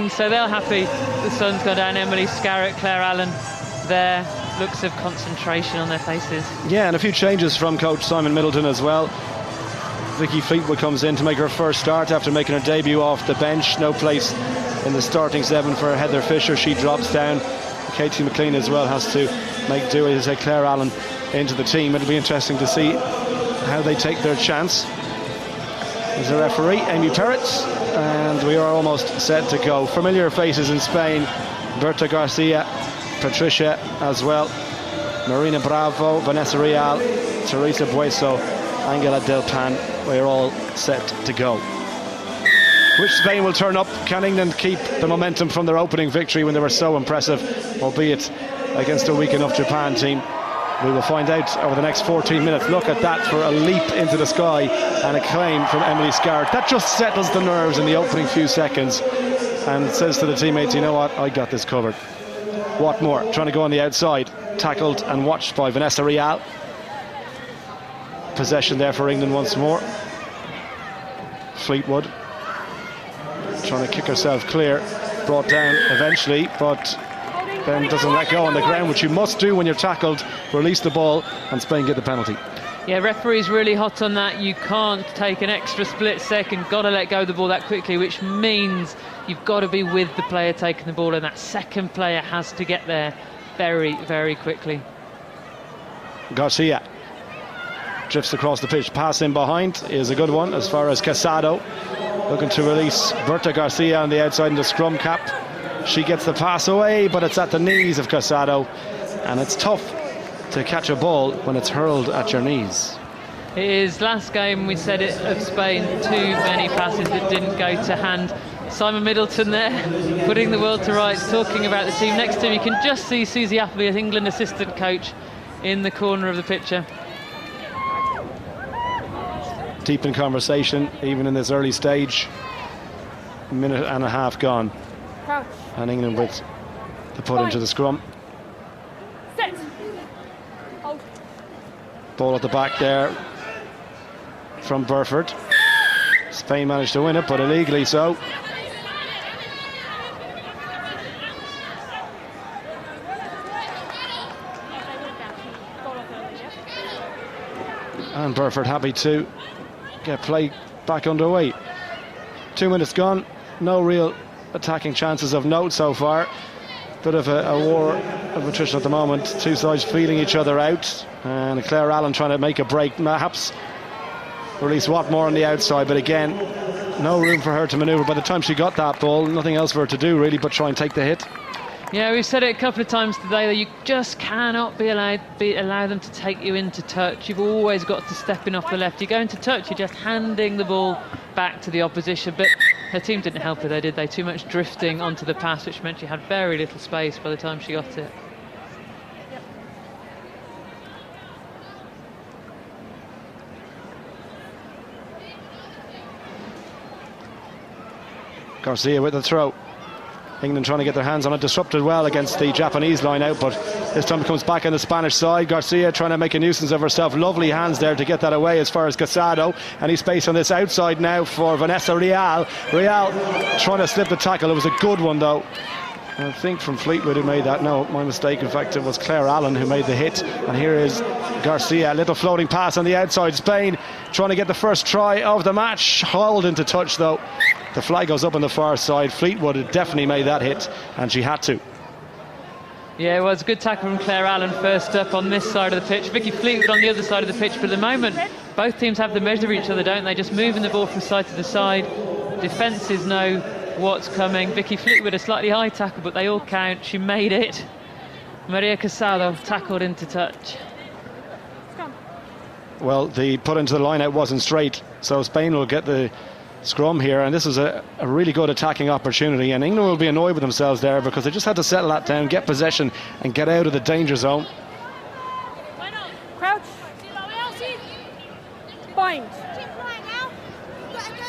wings, so they're happy the sun's gone down. Emily Scarrett, Claire Allen there, looks of concentration on their faces. Yeah, and a few changes from coach Simon Middleton as well. Vicky Fleetwood comes in to make her first start after making her debut off the bench. No place in the starting 7 for Heather Fisher. She drops down. Katie McLean as well has to make do, as I say, Claire Allen into the team. It'll be interesting to see how they take their chance. There's a referee, Amy Perrotts, and we are almost set to go. Familiar faces in Spain: Berta Garcia, Patricia as well, Marina Bravo, Vanessa Real, Teresa Bueso, Angela Del Pan. We're all set to go. Which Spain will turn up? Can England keep the momentum from their opening victory when they were so impressive, albeit against a weak enough Japan team? We will find out over the next 14 minutes. Look at that for a leap into the sky and a claim from Emily Scarrett. That just settles the nerves in the opening few seconds and says to the teammates, you know what, I got this covered. Watmore trying to go on the outside, tackled and watched by Vanessa Real. Possession there for England once more. Fleetwood trying to kick herself clear, brought down eventually, but then doesn't let go on the ground, which you must do when you're tackled. Release the ball and Spain get the penalty. Yeah, referee's really hot on that. You can't take an extra split second, got to let go of the ball that quickly, which means you've got to be with the player taking the ball, and that second player has to get there very, very quickly. Garcia drifts across the pitch, pass in behind is a good one as far as Casado, looking to release Berta Garcia on the outside in the scrum cap. She gets the pass away, but it's at the knees of Casado, and it's tough to catch a ball when it's hurled at your knees. It is. Last game we said it of Spain, too many passes that didn't go to hand. Simon Middleton there, putting the world to rights, talking about the team. Next to him you can just see Susie Appleby, as England assistant coach, in the corner of the picture. Deep in conversation, even in this early stage. A minute and a half gone. Crouch. And England with the put into the scrum. Set. Hold. Ball at the back there from Burford. Spain managed to win it, but illegally so. And Burford happy to get play back underway. 2 minutes gone, no real attacking chances of note so far. Bit of a war of attrition at the moment. Two sides feeling each other out, and Claire Allen trying to make a break, perhaps release Watmore on the outside, but again no room for her to manoeuvre. By the time she got that ball, nothing else for her to do really but try and take the hit. Yeah, we've said it a couple of times today that you just cannot allow them to take you into touch. You've always got to step in off the left. You go into touch, you're just handing the ball back to the opposition. But her team didn't help her, though, did they? Too much drifting onto the pass, which meant she had very little space by the time she got it. Garcia with the throw. England trying to get their hands on it, disrupted well against the Japanese line out, but this time it comes back on the Spanish side. Garcia trying to make a nuisance of herself. Lovely hands there to get that away as far as Casado. Any space on this outside now for Vanessa Real. Real trying to slip the tackle. It was a good one though. I think from Fleetwood who made that. No, my mistake. In fact, it was Claire Allen who made the hit. And here is Garcia. A little floating pass on the outside. Spain trying to get the first try of the match. Hauled into touch though. The flag goes up on the far side. Fleetwood had definitely made that hit, and she had to. Yeah, it was a good tackle from Claire Allen first up on this side of the pitch. Vicky Fleetwood on the other side of the pitch. But at the moment, both teams have the measure of each other, don't they? Just moving the ball from side to the side. Defences know what's coming. Vicky Fleetwood a slightly high tackle, but they all count. She made it. Maria Casado tackled into touch. Well, the put into the line out wasn't straight, so Spain will get the scrum here, and this was a really good attacking opportunity, and England will be annoyed with themselves there because they just had to settle that down, get possession and get out of the danger zone. Crouch. Bind.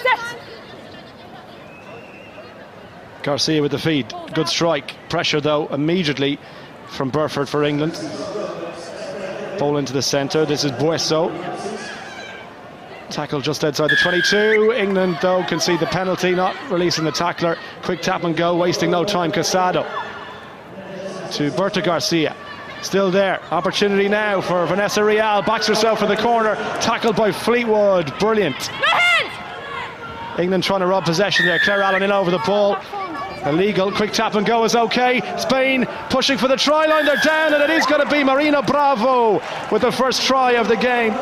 Set. Garcia with the feed, good strike. Pressure though immediately from Burford for England. Ball into the centre. This is Bueso. Tackle just outside the 22. England, though, concede the penalty, not releasing the tackler. Quick tap and go, wasting no time. Casado to Berta Garcia. Still there. Opportunity now for Vanessa Real. Backs herself for the corner. Tackled by Fleetwood. Brilliant. England trying to rob possession there. Claire Allen in over the ball. Illegal. Quick tap and go is okay. Spain pushing for the try line. They're down, and it is going to be Marina Bravo with the first try of the game.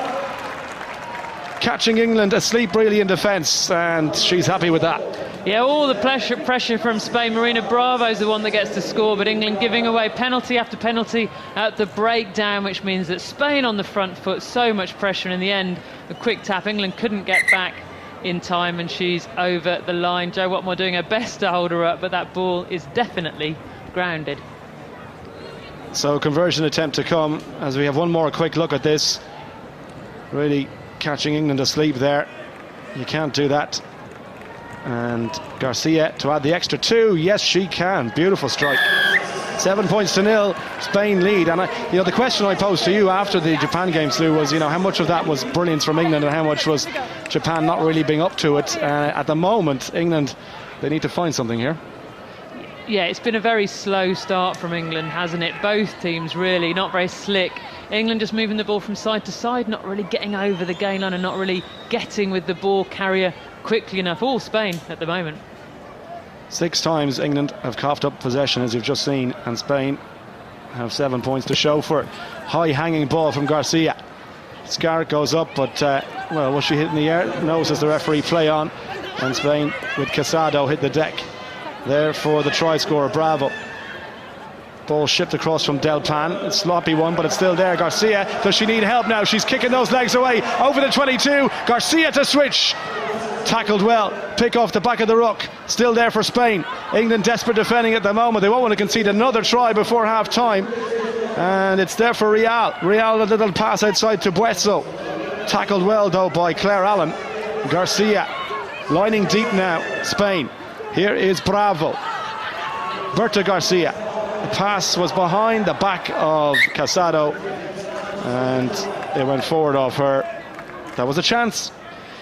Catching England asleep really in defence, and she's happy with that. Yeah, all the pressure from Spain. Marina Bravo's the one that gets to score, but England giving away penalty after penalty at the breakdown, which means that Spain on the front foot, so much pressure, and in the end, a quick tap. England couldn't get back in time, and she's over the line. Jo Watmore doing her best to hold her up, but that ball is definitely grounded. So conversion attempt to come, as we have one more quick look at this. Really catching England asleep there. You can't do that. And Garcia to add the extra 2. Yes, she can. Beautiful strike. 7 points to 0. Spain lead. And the question I posed to you after the Japan game, Sue, was how much of that was brilliance from England and how much was Japan not really being up to it. At the moment, England, they need to find something here. Yeah, it's been a very slow start from England, hasn't it? Both teams really not very slick. England just moving the ball from side to side, not really getting over the gain line and not really getting with the ball carrier quickly enough. All Spain at the moment. 6 times England have coughed up possession, as you've just seen, and Spain have 7 points to show for it. High hanging ball from Garcia. Scarrett goes up, but well, was she hit in the air? No, says the referee. Play on, and Spain with Casado hit the deck there for the try scorer. Bravo. Ball shipped across from Del Pan. It's a sloppy one, but it's still there. Garcia, does she need help now? She's kicking those legs away over the 22. Garcia to switch. Tackled well. Pick off the back of the ruck. Still there for Spain. England desperate defending at the moment. They won't want to concede another try before half time. And it's there for Real. Real, a little pass outside to Bueso. Tackled well though by Claire Allen. Garcia lining deep now. Spain. Here is Bravo. Berta Garcia. The pass was behind the back of Casado, and it went forward off her. That was a chance.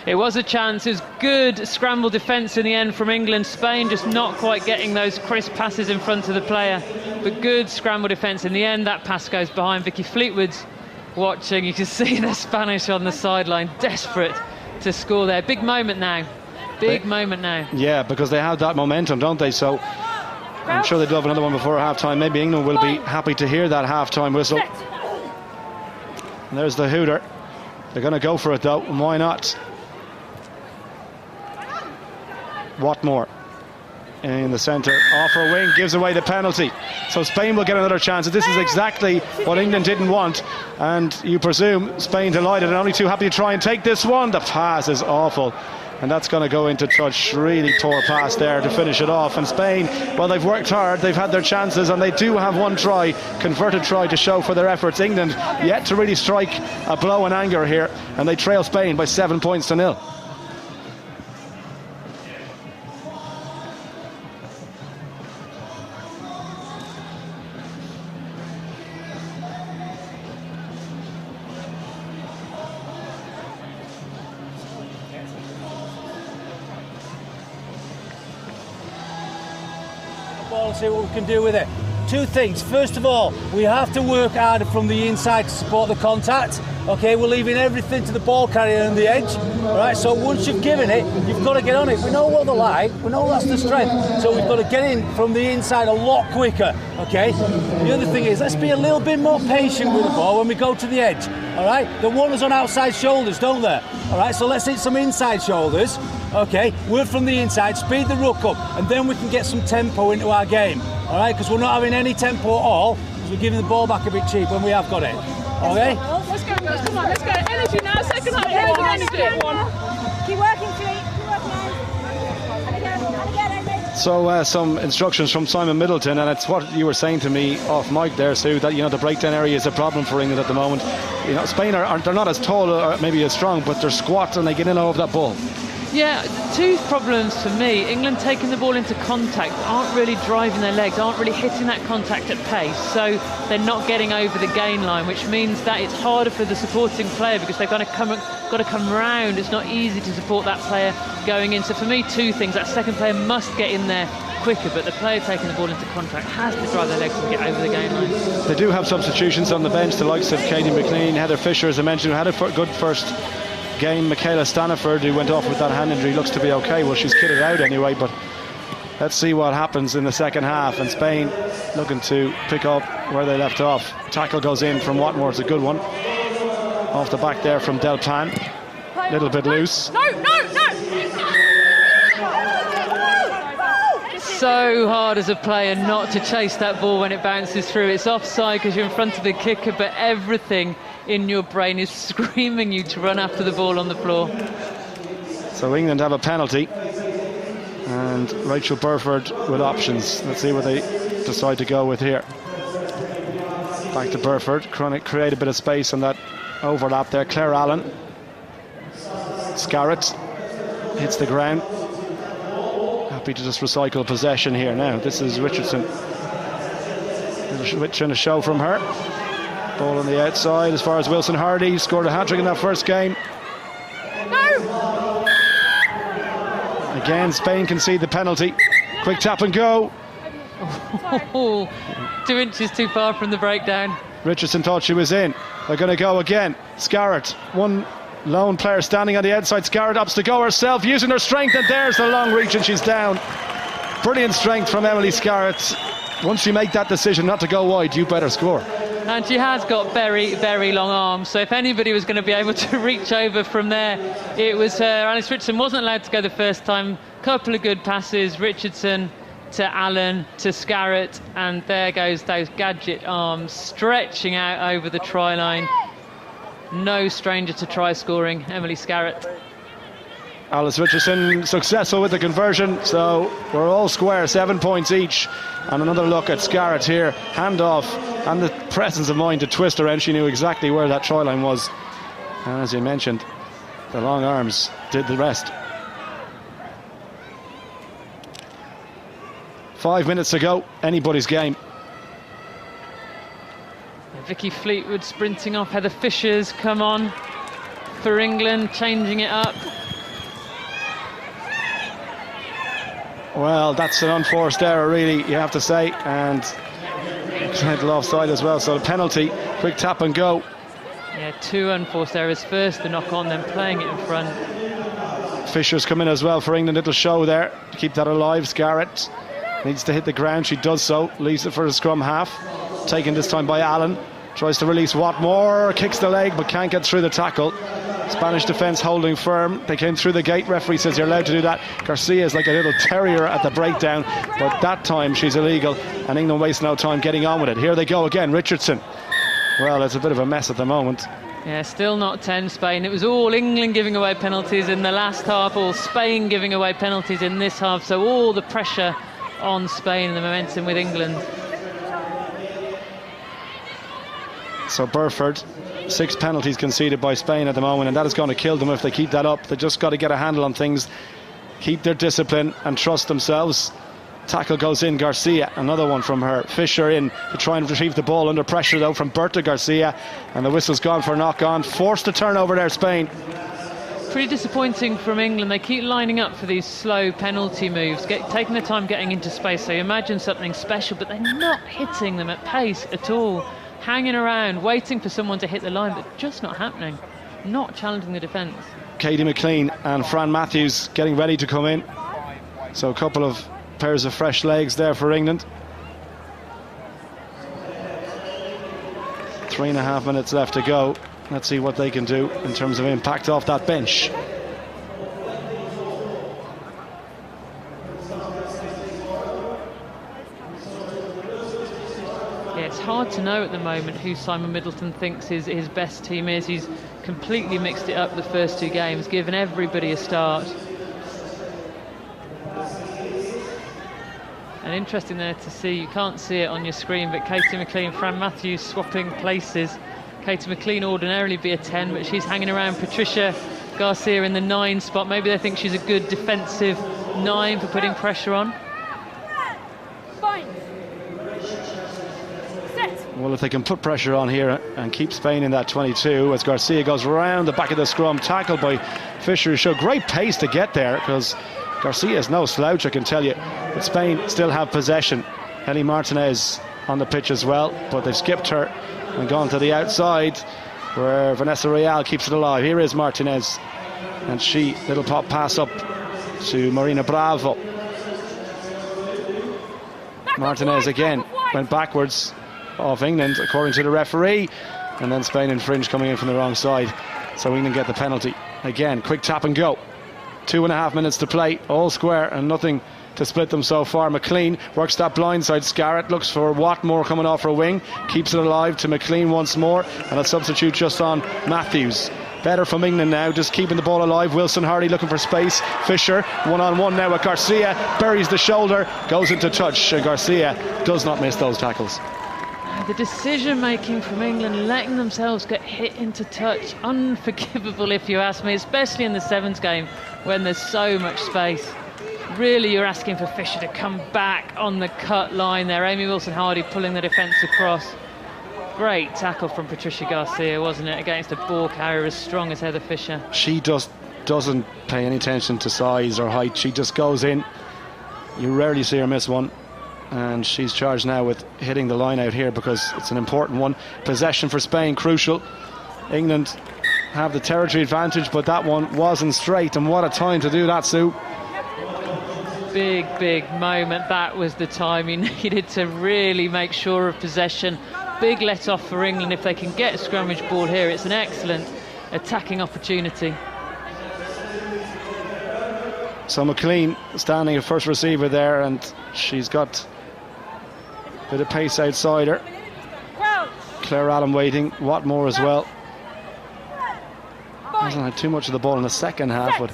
It was a chance. It was good scramble defence in the end from England. Spain just not quite getting those crisp passes in front of the player, but good scramble defence in the end. That pass goes behind. Vicky Fleetwood's watching. You can see the Spanish on the sideline, desperate to score there. Big moment now. Big moment now. Yeah, because they have that momentum, don't they? So I'm sure they'd love another one before half-time. Maybe England will be happy to hear that half-time whistle. And there's the hooter. They're going to go for it, though. And why not? Watmore in the centre. Off her wing. Gives away the penalty. So Spain will get another chance. This is exactly what England didn't want. And you presume Spain delighted and only too happy to try and take this one. The pass is awful. And that's going to go into touch. Really poor pass there to finish it off. And Spain, well, they've worked hard, they've had their chances, and they do have one try, converted try, to show for their efforts. England yet to really strike a blow in anger here, and they trail Spain by 7 points to 0. And see what we can do with it. 2 things. First of all, we have to work harder from the inside to support the contact. Okay, we're leaving everything to the ball carrier and the edge. All right, so once you've given it, you've got to get on it. We know what they're like. We know that's the strength. So we've got to get in from the inside a lot quicker. Okay. The other thing is, let's be a little bit more patient with the ball when we go to the edge. All right. They want us on outside shoulders, don't they? All right. So let's hit some inside shoulders. Okay, work from the inside, speed the ruck up, and then we can get some tempo into our game. All right, because we're not having any tempo at all, because we're giving the ball back a bit cheap when we have got it. Okay? Let's go, guys. Come on, let's go. Energy now. Second half. Energy. Keep working, Fleet. Keep working. And again. So some instructions from Simon Middleton, and it's what you were saying to me off mic there, Sue, that the breakdown area is a problem for England at the moment. Spain they're not as tall or maybe as strong, but they're squat and they get in over that ball. Yeah, two problems for me. England taking the ball into contact, aren't really driving their legs, aren't really hitting that contact at pace, so they're not getting over the gain line, which means that it's harder for the supporting player because they've got to come round. It's not easy to support that player going in. So for me, two things. That second player must get in there quicker, but the player taking the ball into contact has to drive their legs and get over the gain line. They do have substitutions on the bench, the likes of Katie McLean, Heather Fisher, as I mentioned, who had a good first game. Michaela Staniford, who went off with that hand injury, looks to be okay. Well, she's kitted out anyway, but let's see what happens in the second half. And Spain looking to pick up where they left off. Tackle goes in from Watmore, it's a good one. Off the back there from Del Pan. Little bit loose. No! So hard as a player not to chase that ball when it bounces through. It's offside because you're in front of the kicker, but everything in your brain is screaming you to run after the ball on the floor. So England have a penalty, and Rachel Burford with options. Let's see what they decide to go with here. Back to Burford, trying to create a bit of space on that overlap there. Claire Allen. Scarrett hits the ground. Happy to just recycle possession here now. This is Richardson. Trying to show from her. Ball on the outside as far as Wilson Hardy. Scored a hat-trick in that first game. No! Again, Spain concede the penalty. Quick tap and go. 2 inches too far from the breakdown. Richardson thought she was in. They're going to go again. Scarrett, one lone player standing on the outside. Scarrett opts to go herself, using her strength, and there's the long reach, and she's down. Brilliant strength from Emily Scarrett. Once you make that decision not to go wide, you better score. And she has got very, very long arms, so if anybody was going to be able to reach over from there, it was her. Alice Richardson wasn't allowed to go the first time. Couple of good passes, Richardson to Allen to Scarrett, and there goes those gadget arms stretching out over the try line. No stranger to try scoring, Emily Scarrett. Alice Richardson successful with the conversion, so we're all square, 7 points each. And another look at Scarrett here, handoff, and the presence of mind to twist around. She knew exactly where that try line was, and as you mentioned, the long arms did the rest. 5 minutes to go, anybody's game. Vicky Fleetwood sprinting off. Heather Fisher's come on for England, changing it up. Well, that's an unforced error, really, you have to say, and slightly offside as well. So the penalty, quick tap and go. Yeah, 2 unforced errors. First the knock on, then playing it in front. Fisher's come in as well for England. Little show there to keep that alive. Scarrett needs to hit the ground. She does so. Leaves it for the scrum half. Taken this time by Allen. Tries to release Watmore. Kicks the leg but can't get through the tackle. Spanish defence holding firm. They came through the gate. Referee says you're allowed to do that. Garcia is like a little terrier at the breakdown, but that time she's illegal, and England wastes no time getting on with it. Here they go again. Richardson. Well, it's a bit of a mess at the moment. Yeah, still not 10 Spain. It was all England giving away penalties in the last half, all Spain giving away penalties in this half, so all the pressure on Spain and the momentum with England. So Burford, 6 penalties conceded by Spain at the moment, and that is going to kill them if they keep that up. They just got to get a handle on things, keep their discipline and trust themselves. Tackle goes in. Garcia, another one from her. Fisher in to try and retrieve the ball under pressure though from Berta Garcia, and the whistle's gone for a knock on. Forced a turnover there, Spain. Pretty disappointing from England. They keep lining up for these slow penalty moves, taking their time getting into space. So you imagine something special, but they're not hitting them at pace at all. Hanging around, waiting for someone to hit the line, but just not happening. Not challenging the defence. Katie McLean and Fran Matthews getting ready to come in. So a couple of pairs of fresh legs there for England. 3.5 minutes left to go. Let's see what they can do in terms of impact off that bench. Yeah, it's hard to know at the moment who Simon Middleton thinks his best team is. He's completely mixed it up the first 2 games, given everybody a start. And interesting there to see, you can't see it on your screen, but Katie McLean, Fran Matthews swapping places. Katie McLean ordinarily be a 10, but she's hanging around Patricia Garcia in the 9 spot. Maybe they think she's a good defensive 9 for putting pressure on. Fine. Set. Well, if they can put pressure on here and keep Spain in that 22, as Garcia goes round the back of the scrum, tackled by Fisher, who showed great pace to get there, because Garcia is no slouch, I can tell you. But Spain still have possession. Ellie Martinez on the pitch as well, but they've skipped her and gone to the outside, where Vanessa Real keeps it alive. Here is Martinez, and she, little pop pass up to Marina Bravo. Martinez again went backwards off England, according to the referee, and then Spain infringed, coming in from the wrong side, so England get the penalty. Again, quick tap and go. 2.5 minutes to play, all square and nothing to split them so far. McLean works that blindside. Scarrett looks for Watmore coming off her wing, keeps it alive to McLean once more, and a substitute just on Matthews. Better from England now, just keeping the ball alive. Wilson Hardy looking for space. Fisher one-on-one now with Garcia, buries the shoulder, goes into touch, and Garcia does not miss those tackles. The decision making from England, letting themselves get hit into touch, unforgivable if you ask me, especially in the sevens game when there's so much space. Really, you're asking for Fisher to come back on the cut line there. Amy Wilson-Hardy pulling the defence across. Great tackle from Patricia Garcia, wasn't it, against a ball carrier as strong as Heather Fisher. She just doesn't pay any attention to size or height. She just goes in. You rarely see her miss one. And she's charged now with hitting the line out here, because it's an important one. Possession for Spain, crucial. England have the territory advantage, but that one wasn't straight. And what a time to do that, Sue. Big moment. That was the time he needed to really make sure of possession. Big let off for England. If they can get a scrummage ball here, it's an excellent attacking opportunity. So McLean standing at first receiver there, and she's got a bit of pace outside her. Claire Allen waiting, Watmore as well. Hasn't had too much of the ball in the second half, but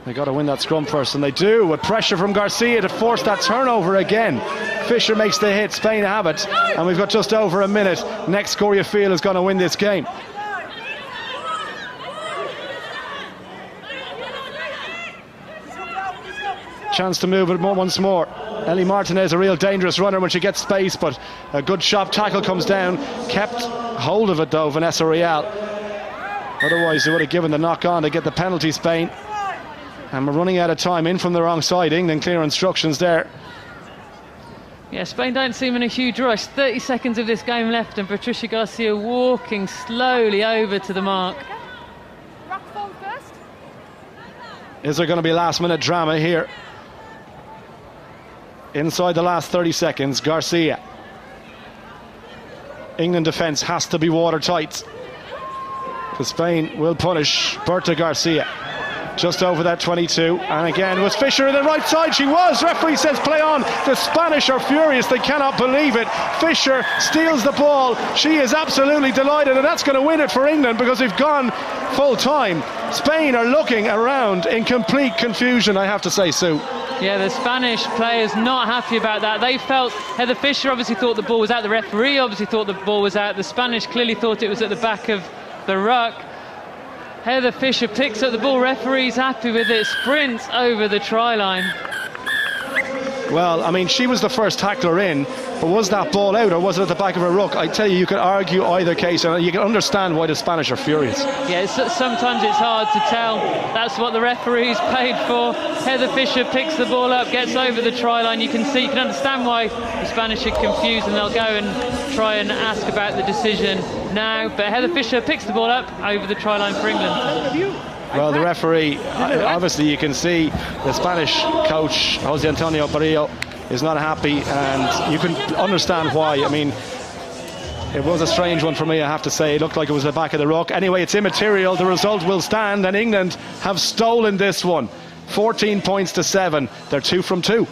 they got to win that scrum first, and they do, with pressure from Garcia to force that turnover again. Fisher makes the hit, Spain have it, and we've got just over a minute. Next score you feel is going to win this game. Chance to move it once more. Ellie Martinez, a real dangerous runner when she gets space, but a good shot tackle comes down. Kept hold of it though, Vanessa Real. Otherwise they would have given the knock on to get the penalty, Spain. And we're running out of time. In from the wrong side. England clear instructions there. Yeah, Spain don't seem in a huge rush. 30 seconds of this game left, and Patricia Garcia walking slowly over to the mark. Is there going to be last minute drama here? Inside the last 30 seconds, Garcia. England defence has to be watertight, because Spain will punish Berta Garcia. Just over that 22, and again was Fisher in the right side. She was. Referee says play on. The Spanish are furious. They cannot believe it. Fisher steals the ball. She is absolutely delighted, and that's going to win it for England, because they've gone full time. Spain are looking around in complete confusion, I have to say, Sue. Yeah, the Spanish players not happy about that. They felt, Heather Fisher obviously thought the ball was out. The referee obviously thought the ball was out. The Spanish clearly thought it was at the back of the ruck. Heather Fisher picks up the ball, referee's happy with it, sprints over the try line. Well, I mean, she was the first tackler in, but was that ball out or was it at the back of her ruck? I tell you, you could argue either case, and you can understand why the Spanish are furious. Yeah, sometimes it's hard to tell. That's what the referee's paid for. Heather Fisher picks the ball up, gets over the try line. You can understand why the Spanish are confused, and they'll go and try and ask about the decision now. But Heather Fisher picks the ball up over the try line for England. Well, the referee, obviously you can see the Spanish coach, Jose Antonio Barrio, is not happy, and you can understand why. I mean, it was a strange one for me, I have to say. It looked like it was the back of the ruck. Anyway, it's immaterial. The result will stand, and England have stolen this one. 14 points to 7. They're 2 from 2.